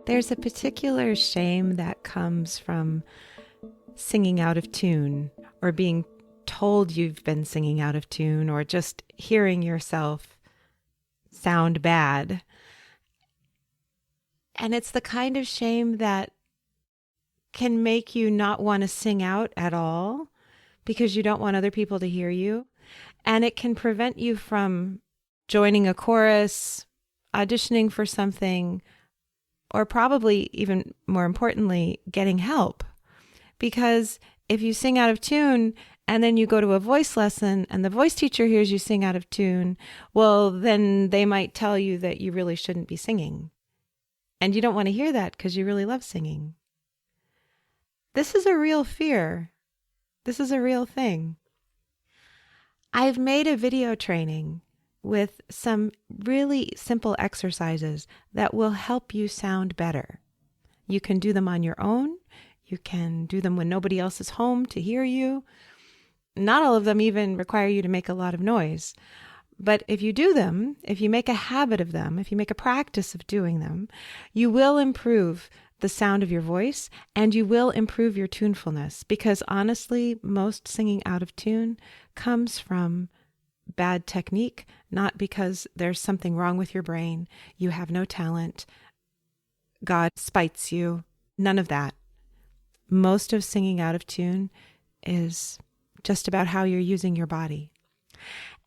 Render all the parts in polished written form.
There's a particular shame that comes from singing out of tune, or being told you've been singing out of tune, or just hearing yourself sound bad. And it's the kind of shame that can make you not want to sing out at all because you don't want other people to hear you. And it can prevent you from joining a chorus, auditioning for something, or probably even more importantly, getting help. Because if you sing out of tune and then you go to a voice lesson and the voice teacher hears you sing out of tune, well, then they might tell you that you really shouldn't be singing. And you don't want to hear that because you really love singing. This is a real fear. This is a real thing. I've made a video training with some really simple exercises that will help you sound better. You can do them on your own. You can do them when nobody else is home to hear you. Not all of them even require you to make a lot of noise. But if you do them, if you make a habit of them, if you make a practice of doing them, you will improve the sound of your voice and you will improve your tunefulness. Because honestly, most singing out of tune comes from bad technique, not because there's something wrong with your brain, you have no talent, God spites you, none of that. Most of singing out of tune is just about how you're using your body.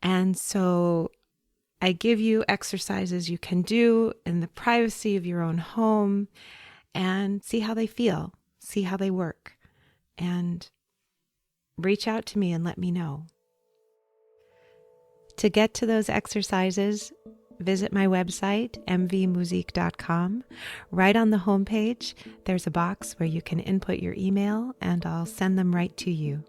And so I give you exercises you can do in the privacy of your own home and see how they feel, see how they work, and reach out to me and let me know. To get to those exercises, visit my website, mvmusique.com. Right on the homepage, there's a box where you can input your email and I'll send them right to you.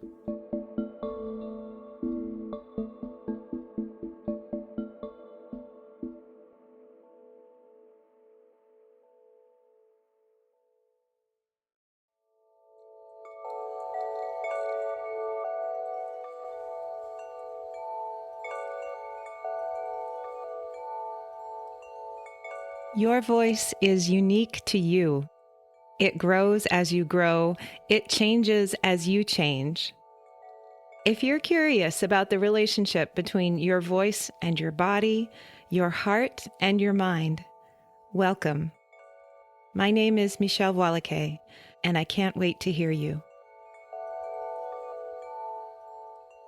Your voice is unique to you. It grows as you grow. It changes as you change. If you're curious about the relationship between your voice and your body, your heart and your mind, welcome. My name is Michèle Voillequé, and I can't wait to hear you.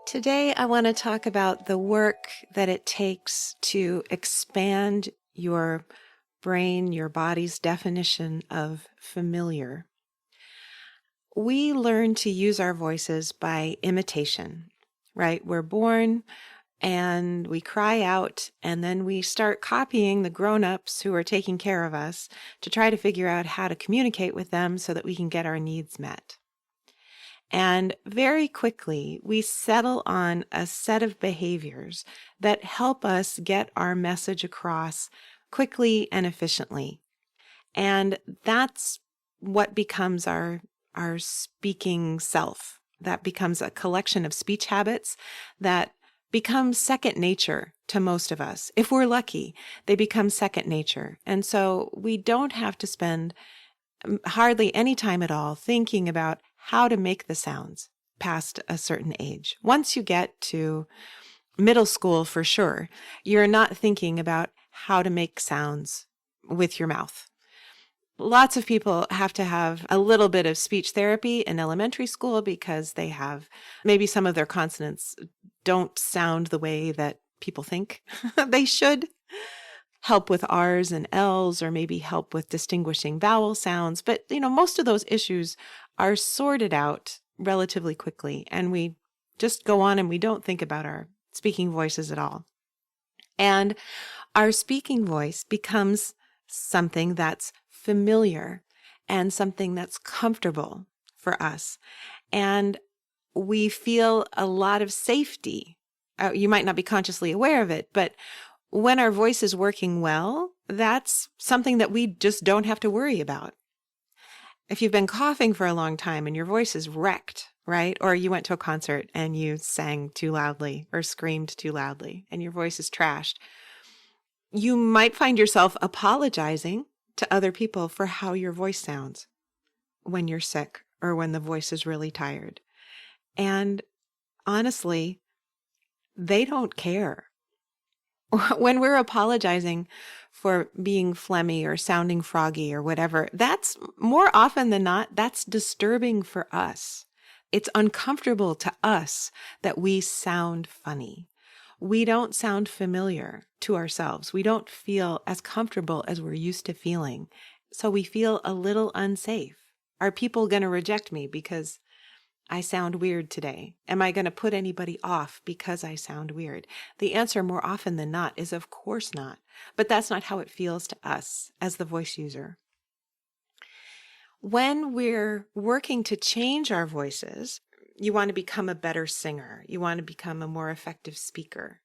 Today, I want to talk about the work that it takes to expand your brain, your body's definition of familiar. We learn to use our voices by imitation, right? We're born and we cry out, and then we start copying the grown-ups who are taking care of us to try to figure out how to communicate with them so that we can get our needs met. And very quickly, we settle on a set of behaviors that help us get our message across quickly and efficiently. And that's what becomes our speaking self. That becomes a collection of speech habits that become second nature to most of us. If we're lucky, they become second nature. And so we don't have to spend hardly any time at all thinking about how to make the sounds past a certain age. Once you get to middle school, for sure, you're not thinking about how to make sounds with your mouth. Lots of people have to have a little bit of speech therapy in elementary school because they have maybe some of their consonants don't sound the way that people think they should. Help with R's and L's, or maybe help with distinguishing vowel sounds. But, most of those issues are sorted out relatively quickly, and we just go on and we don't think about our speaking voices at all. And our speaking voice becomes something that's familiar and something that's comfortable for us. And we feel a lot of safety. You might not be consciously aware of it, but when our voice is working well, that's something that we just don't have to worry about. If you've been coughing for a long time and your voice is wrecked, right? Or you went to a concert and you sang too loudly or screamed too loudly and your voice is trashed. You might find yourself apologizing to other people for how your voice sounds when you're sick or when the voice is really tired. And honestly, they don't care. When we're apologizing for being phlegmy or sounding froggy or whatever, that's more often than not, that's disturbing for us. It's uncomfortable to us that we sound funny. We don't sound familiar to ourselves. We don't feel as comfortable as we're used to feeling. So we feel a little unsafe. Are people going to reject me because I sound weird today? Am I going to put anybody off because I sound weird? The answer more often than not is of course not. But that's not how it feels to us as the voice user. When we're working to change our voices, you want to become a better singer. You want to become a more effective speaker.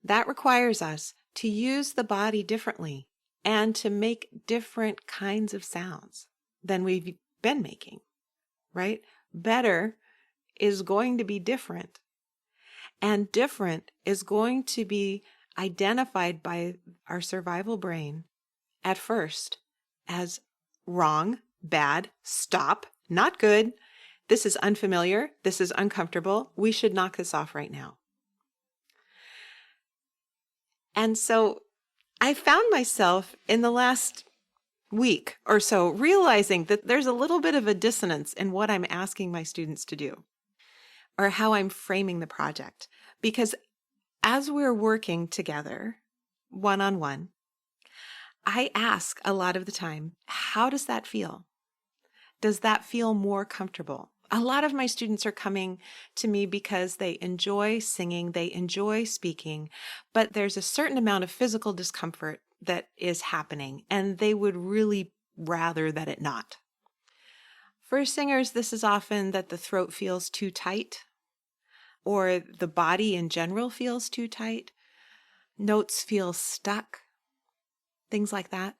That requires us to use the body differently and to make different kinds of sounds than we've been making, right? Better is going to be different. And different is going to be identified by our survival brain at first as wrong, bad, stop, not good. This is unfamiliar. This is uncomfortable. We should knock this off right now. And so I found myself in the last week or so realizing that there's a little bit of a dissonance in what I'm asking my students to do or how I'm framing the project. Because as we're working together, one-on-one, I ask a lot of the time, how does that feel? Does that feel more comfortable? A lot of my students are coming to me because they enjoy singing, they enjoy speaking, but there's a certain amount of physical discomfort that is happening, and they would really rather that it not. For singers, this is often that the throat feels too tight, or the body in general feels too tight. Notes feel stuck, things like that.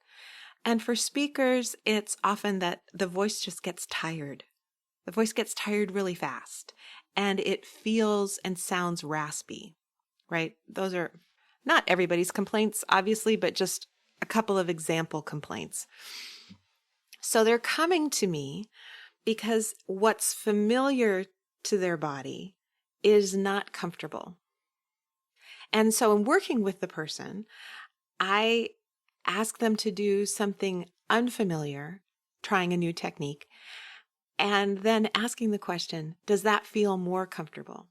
And for speakers, it's often that the voice just gets tired. The voice gets tired really fast, and it feels and sounds raspy, right? Those are not everybody's complaints, obviously, but just a couple of example complaints. So they're coming to me because what's familiar to their body is not comfortable. And so in working with the person, I ask them to do something unfamiliar, trying a new technique, and then asking the question, does that feel more comfortable?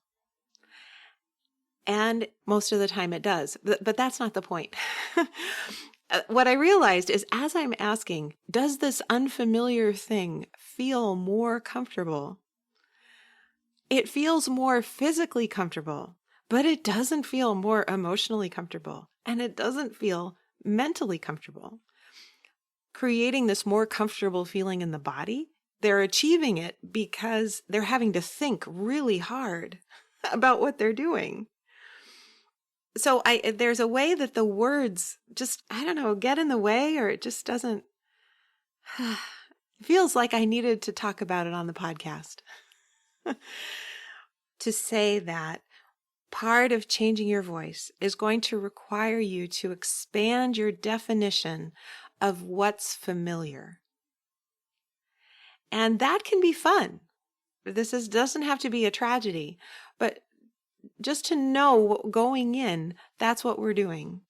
And most of the time it does, but that's not the point. What I realized is as I'm asking, does this unfamiliar thing feel more comfortable? It feels more physically comfortable, but it doesn't feel more emotionally comfortable, and it doesn't feel mentally comfortable. Creating this more comfortable feeling in the body, they're achieving it because they're having to think really hard about what they're doing. So there's a way that the words just, get in the way, or it just doesn't, it feels like I needed to talk about it on the podcast. To say that part of changing your voice is going to require you to expand your definition of what's familiar. And that can be fun. Doesn't have to be a tragedy, but just to know going in, that's what we're doing.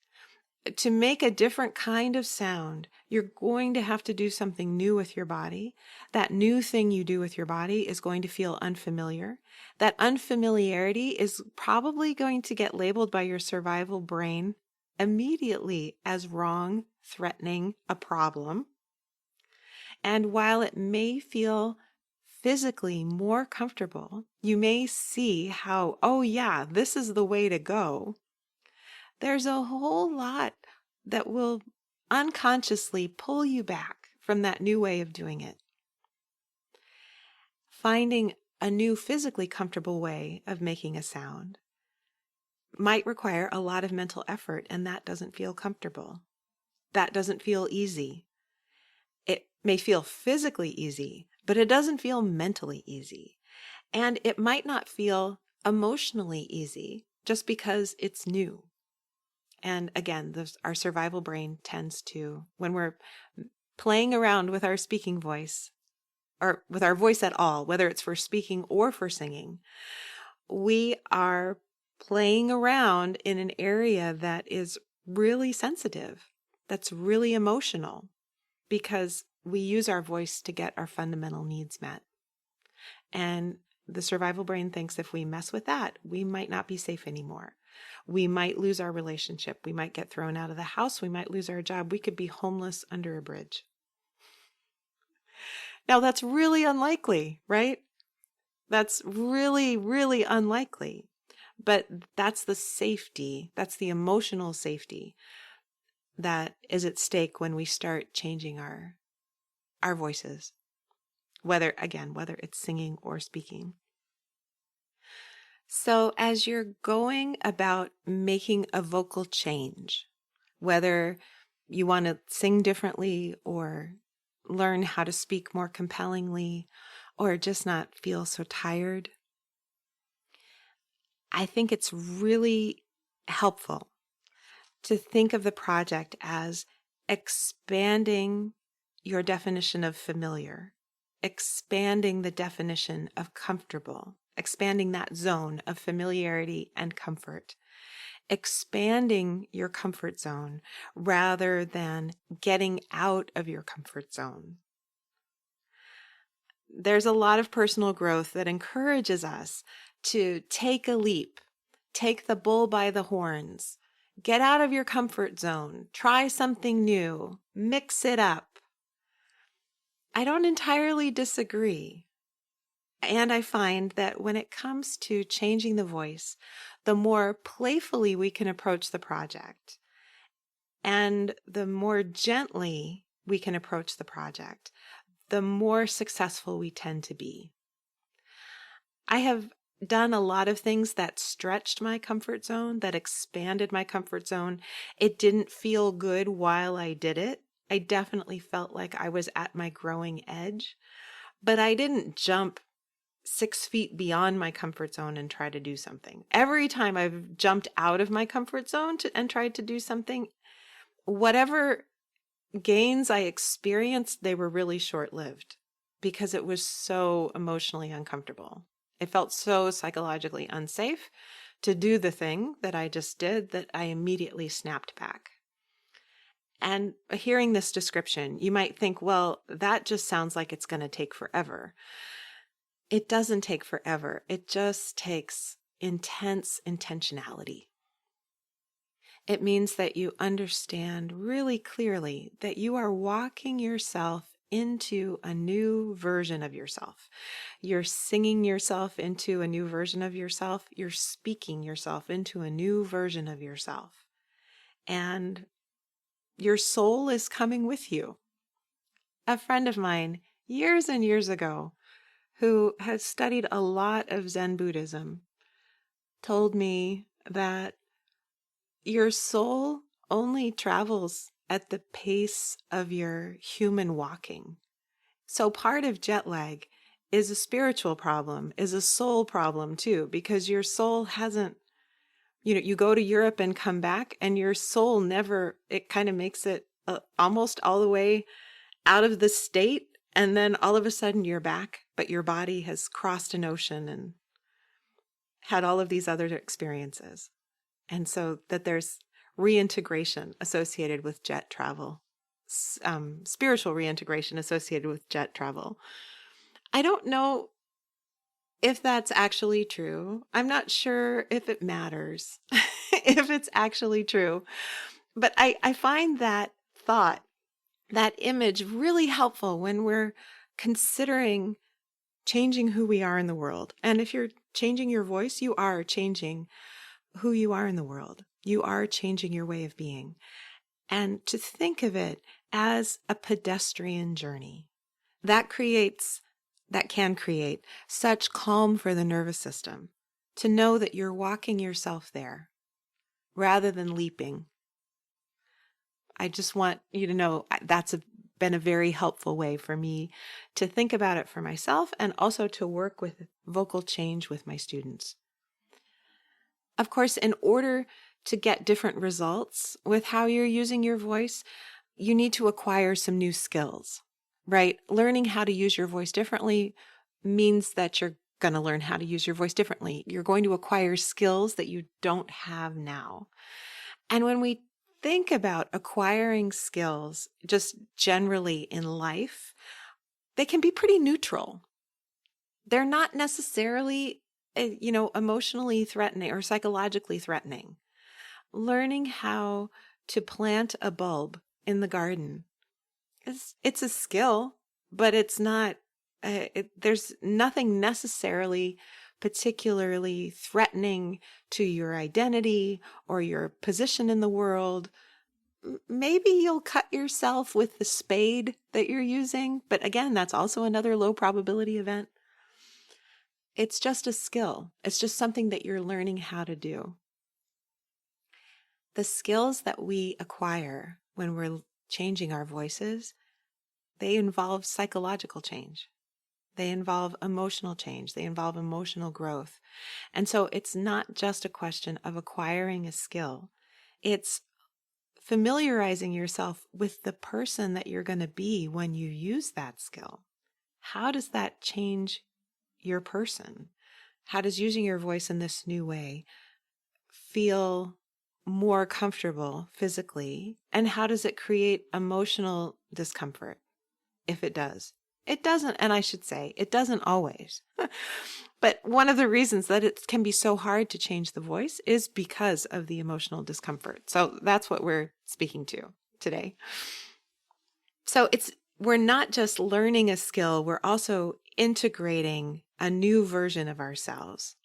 To make a different kind of sound, you're going to have to do something new with your body. That new thing you do with your body is going to feel unfamiliar. That unfamiliarity is probably going to get labeled by your survival brain immediately as wrong, threatening, a problem. And while it may feel physically more comfortable, you may see how, oh yeah, this is the way to go. There's a whole lot that will unconsciously pull you back from that new way of doing it. Finding a new physically comfortable way of making a sound might require a lot of mental effort, and that doesn't feel comfortable. That doesn't feel easy. It may feel physically easy, but it doesn't feel mentally easy. And it might not feel emotionally easy just because it's new. And again, our survival brain tends to, when we're playing around with our speaking voice, or with our voice at all, whether it's for speaking or for singing, we are playing around in an area that is really sensitive, that's really emotional, because we use our voice to get our fundamental needs met. And the survival brain thinks if we mess with that, we might not be safe anymore. We might lose our relationship. We might get thrown out of the house. We might lose our job. We could be homeless under a bridge. Now, that's really unlikely, right? That's really, really unlikely. But that's the safety, that's the emotional safety that is at stake when we start changing our voices, whether it's singing or speaking. So as you're going about making a vocal change, whether you want to sing differently or learn how to speak more compellingly or just not feel so tired, I think it's really helpful to think of the project as expanding your definition of familiar, expanding the definition of comfortable, expanding that zone of familiarity and comfort, expanding your comfort zone rather than getting out of your comfort zone. There's a lot of personal growth that encourages us to take a leap, take the bull by the horns, get out of your comfort zone, try something new, mix it up. I don't entirely disagree. And I find that when it comes to changing the voice, the more playfully we can approach the project and the more gently we can approach the project, the more successful we tend to be. I have done a lot of things that stretched my comfort zone, that expanded my comfort zone. It didn't feel good while I did it. I definitely felt like I was at my growing edge, but I didn't jump 6 feet beyond my comfort zone and try to do something. Every time I've jumped out of my comfort zone and tried to do something, whatever gains I experienced, they were really short-lived because it was so emotionally uncomfortable. It felt so psychologically unsafe to do the thing that I just did that I immediately snapped back. And hearing this description, you might think, well, that just sounds like it's going to take forever. It doesn't take forever. It just takes intense intentionality. It means that you understand really clearly that you are walking yourself into a new version of yourself. You're singing yourself into a new version of yourself. You're speaking yourself into a new version of yourself. And your soul is coming with you. A friend of mine, years and years ago, who has studied a lot of Zen Buddhism, told me that your soul only travels at the pace of your human walking. So part of jet lag is a spiritual problem, is a soul problem too, because your soul hasn't, you go to Europe and come back and your soul never, it kind of makes it almost all the way out of the state. And then all of a sudden you're back, but your body has crossed an ocean and had all of these other experiences. And so that there's reintegration associated with jet travel, spiritual reintegration associated with jet travel. I don't know if that's actually true. I'm not sure if it matters, if it's actually true. But I find that thought, that image really helpful when we're considering changing who we are in the world. And if you're changing your voice, you are changing who you are in the world. You are changing your way of being. And to think of it as a pedestrian journey, that can create such calm for the nervous system, to know that you're walking yourself there rather than leaping. I just want you to know that's been a very helpful way for me to think about it for myself and also to work with vocal change with my students. Of course, in order to get different results with how you're using your voice, you need to acquire some new skills, right? Learning how to use your voice differently means that you're going to learn how to use your voice differently. You're going to acquire skills that you don't have now. And when we think about acquiring skills just generally in life, they can be pretty neutral. They're not necessarily, emotionally threatening or psychologically threatening. Learning how to plant a bulb in the garden, it's a skill, but it's not, there's nothing necessarily particularly threatening to your identity or your position in the world. Maybe you'll cut yourself with the spade that you're using, but again, that's also another low probability event. It's just a skill. It's just something that you're learning how to do. The skills that we acquire when we're changing our voices, they involve psychological change. They involve emotional change. They involve emotional growth. And so it's not just a question of acquiring a skill. It's familiarizing yourself with the person that you're going to be when you use that skill. How does that change your person? How does using your voice in this new way feel more comfortable physically? And how does it create emotional discomfort? If it does. It doesn't, and I should say, it doesn't always. But one of the reasons that it can be so hard to change the voice is because of the emotional discomfort. So that's what we're speaking to today. So we're not just learning a skill, we're also integrating a new version of ourselves.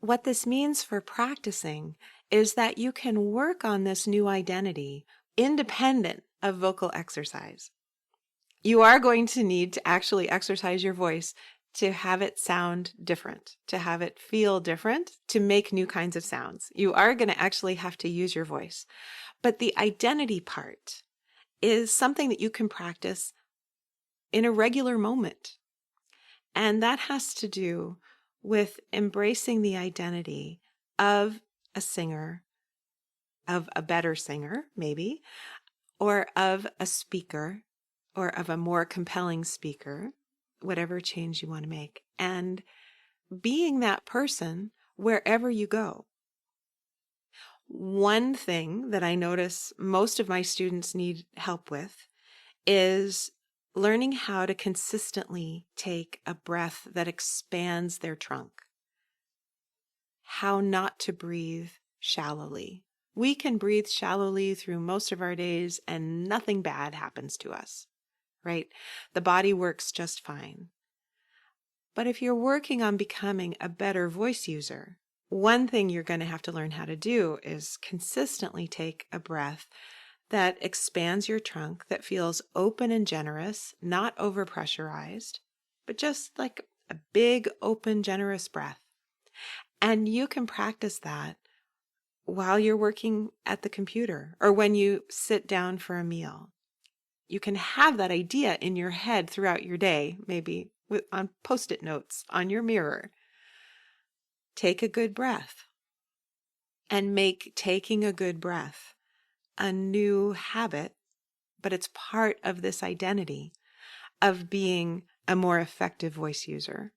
What this means for practicing is that you can work on this new identity independent of vocal exercise. You are going to need to actually exercise your voice to have it sound different, to have it feel different, to make new kinds of sounds. You are going to actually have to use your voice. But the identity part is something that you can practice in a regular moment. And that has to do with embracing the identity of a singer, of a better singer, maybe, or of a speaker, or of a more compelling speaker, whatever change you want to make, and being that person wherever you go. One thing that I notice most of my students need help with is learning how to consistently take a breath that expands their trunk. How not to breathe shallowly. We can breathe shallowly through most of our days and nothing bad happens to us. Right? The body works just fine. But if you're working on becoming a better voice user, one thing you're going to have to learn how to do is consistently take a breath that expands your trunk, that feels open and generous, not overpressurized, but just like a big, open, generous breath. And you can practice that while you're working at the computer or when you sit down for a meal. You can have that idea in your head throughout your day, maybe on Post-it notes on your mirror. Take a good breath and make taking a good breath a new habit, but it's part of this identity of being a more effective voice user.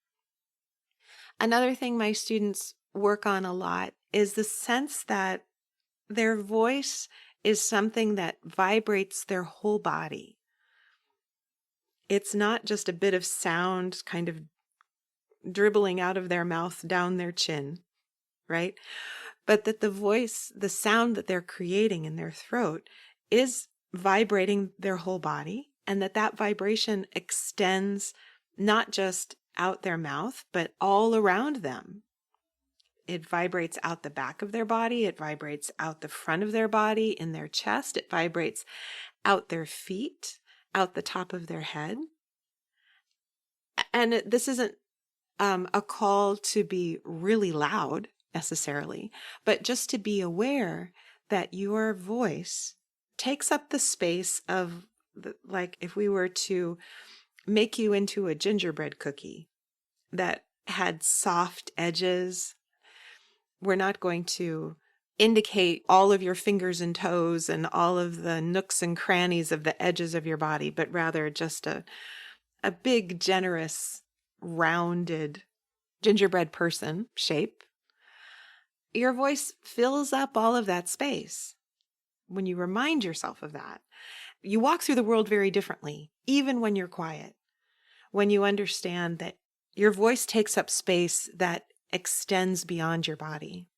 Another thing my students work on a lot is the sense that their voice is something that vibrates their whole body. It's not just a bit of sound kind of dribbling out of their mouth down their chin, right? But that the voice, the sound that they're creating in their throat is vibrating their whole body, and that vibration extends not just out their mouth, but all around them. It vibrates out the back of their body. It vibrates out the front of their body, in their chest. It vibrates out their feet, out the top of their head. And this isn't a call to be really loud necessarily, but just to be aware that your voice takes up the space of, like if we were to make you into a gingerbread cookie that had soft edges, we're not going to indicate all of your fingers and toes and all of the nooks and crannies of the edges of your body, but rather just a big, generous, rounded gingerbread person shape, your voice fills up all of that space. When you remind yourself of that, you walk through the world very differently, even when you're quiet, when you understand that your voice takes up space that extends beyond your body.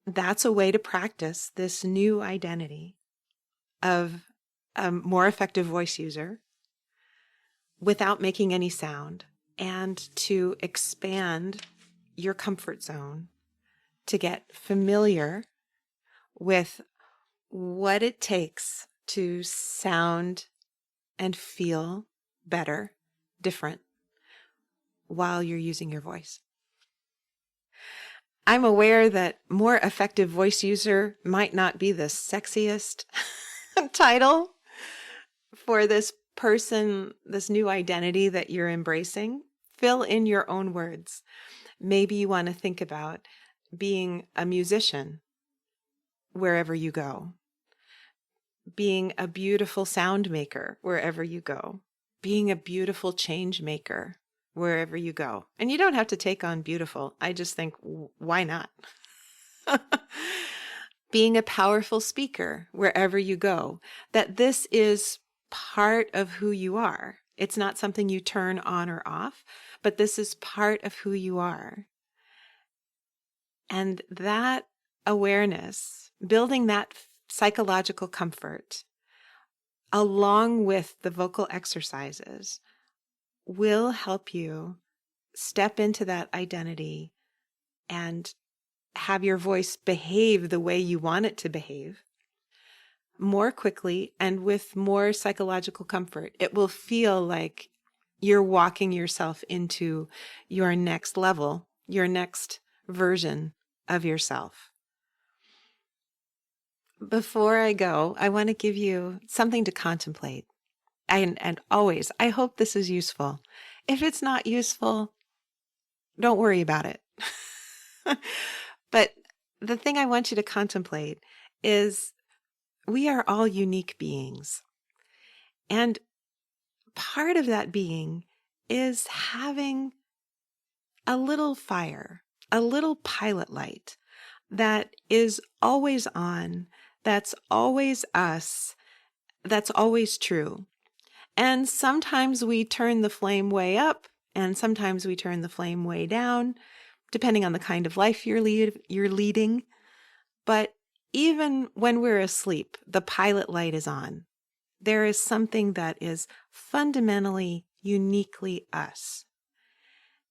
That's a way to practice this new identity of a more effective voice user without making any sound, and to expand your comfort zone, to get familiar with what it takes to sound and feel better, different, while you're using your voice. I'm aware that more effective voice user might not be the sexiest title for this person, this new identity that you're embracing. Fill in your own words. Maybe you want to think about being a musician wherever you go, being a beautiful sound maker wherever you go, being a beautiful change maker wherever you go. And you don't have to take on beautiful. I just think, why not? Being a powerful speaker wherever you go, that this is part of who you are. It's not something you turn on or off, but this is part of who you are. And that awareness, building that psychological comfort, along with the vocal exercises, will help you step into that identity and have your voice behave the way you want it to behave more quickly and with more psychological comfort. It will feel like you're walking yourself into your next level, your next version of yourself. Before I go, I want to give you something to contemplate. And always, I hope this is useful. If it's not useful, don't worry about it. But the thing I want you to contemplate is we are all unique beings. And part of that being is having a little fire, a little pilot light that is always on, that's always us, that's always true. And sometimes we turn the flame way up, and sometimes we turn the flame way down, depending on the kind of life you're leading. But even when we're asleep, the pilot light is on. There is something that is fundamentally, uniquely us.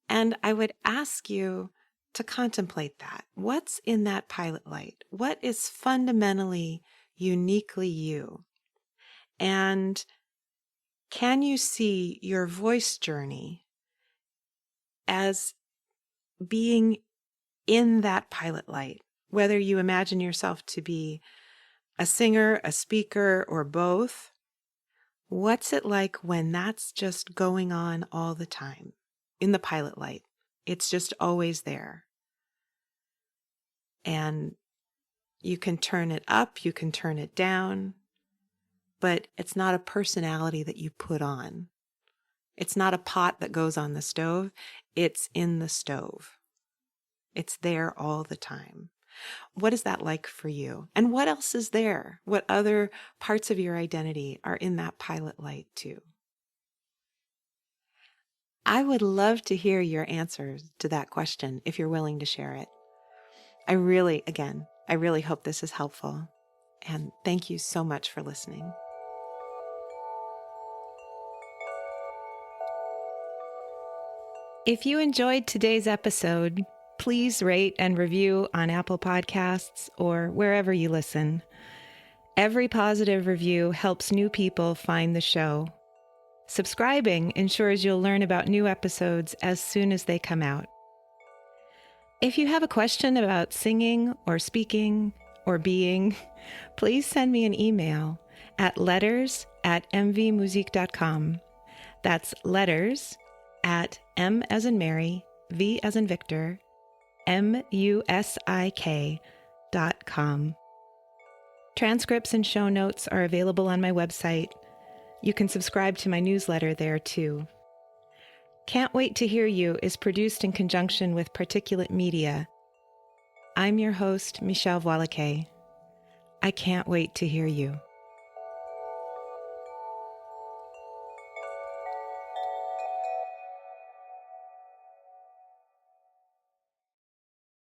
And I would ask you to contemplate that. What's in that pilot light? What is fundamentally, uniquely you? And can you see your voice journey as being in that pilot light? Whether you imagine yourself to be a singer, a speaker, or both, what's it like when that's just going on all the time in the pilot light? It's just always there. And you can turn it up, you can turn it down, but it's not a personality that you put on. It's not a pot that goes on the stove. It's in the stove. It's there all the time. What is that like for you? And what else is there? What other parts of your identity are in that pilot light too? I would love to hear your answers to that question if you're willing to share it. I really hope this is helpful. And thank you so much for listening. If you enjoyed today's episode, please rate and review on Apple Podcasts or wherever you listen. Every positive review helps new people find the show. Subscribing ensures you'll learn about new episodes as soon as they come out. If you have a question about singing or speaking or being, please send me an email at letters@mvmusique.com. That's letters at M as in Mary, V as in Victor, michellvoillequé.com. Transcripts and show notes are available on my website. You can subscribe to my newsletter there too. Can't Wait to Hear You is produced in conjunction with Particulate Media. I'm your host, Michèle Voillequé. I can't wait to hear you.